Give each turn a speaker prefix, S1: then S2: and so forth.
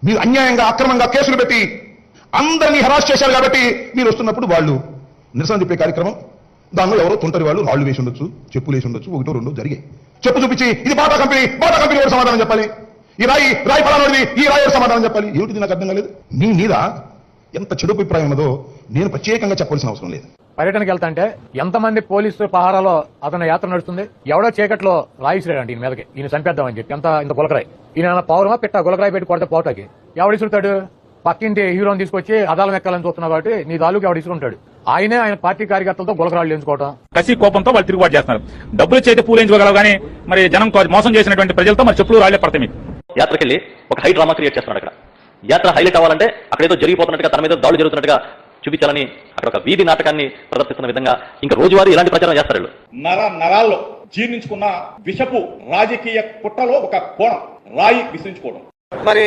S1: మీరు అన్యాయంగా అక్రమంగా కేసులు పెట్టి అందరినీ హరాస్ చేశారు కాబట్టి మీరు వస్తున్నప్పుడు వాళ్ళు నిరసన చెప్పే కార్యక్రమం, దానిలో ఎవరో తుంటరి వాళ్ళు రాళ్లు వేసి ఉండొచ్చు, చెప్పులు వేసి ఉండొచ్చు, ఒకటో రెండో జరిగాయి. చెప్పు చూపించి ఇది బాటా కంపెనీ వాడు సమాధానం చెప్పాలి, ఈ రాయి ఫలానోడిది, ఈ రాయి సమాధానం చెప్పాలి. ఏమిటిది నాకు అర్థం కాలేదు. మీ మీద ఎంత చెడు అభిప్రాయం ఉన్నదో నేను ప్రత్యేకంగా చెప్పాల్సిన అవసరం లేదు.
S2: పర్యటనకి వెళ్తాంటే ఎంతమంది పోలీసు పహారాలో అతని యాత్ర నడుస్తుంది. ఎవడో చీకట్లో రాయిసిరాడండి ఈయన మీదకి, ఈయన చంపేద్దామని చెప్పి ఇంత గులకరాయి. ఈయన పౌరమా పెట్ట గులకరాయి పెట్టి కొడితే పోటాకి ఎవడిసురుతాడు? పక్కింటి హీరోని తీసుకొచ్చి అదాలం ఎక్కాలని చూస్తున్నావు కాబట్టి నీ దాలుకి ఎవడు ఇసుకుంటాడు. ఆయన పార్టీ కార్యకర్తలతో గులకరాళ్ళు ఎంచుకోవడం,
S3: కసి కోపంతో వాళ్ళు తిరుగుబాటు చేస్తున్నారు. డబ్బులు చేతి పూలేంచుకోగలవు కానీ మరి జనం మోసం చేసినటువంటి ప్రజలతో మరి చెప్పులు రాళ్లే పడతాయి. మీకు
S4: యాత్రకెళ్ళి ఒక హై డ్రామా క్రియేట్ చేస్తున్నాడు. అక్కడ యాత్ర హైలైట్ అవ్వాలంటే అక్కడ ఏదో జరిగిపోతున్నట్టుగా, తన మీద దాడులు జరుగుతున్నట్టుగా చూపించాలని అక్కడ ఒక వీధి నాటకాన్ని ప్రదర్శిస్తున్న విధంగా ఇంకా రోజువారీ ఇలాంటి ప్రచారం చేస్తారు.
S5: నరాల్లో జీర్ణించుకున్న విషపు రాజకీయ కుట్రలో ఒక కోణం రాయి విసిరించుకోవడం.
S6: మరి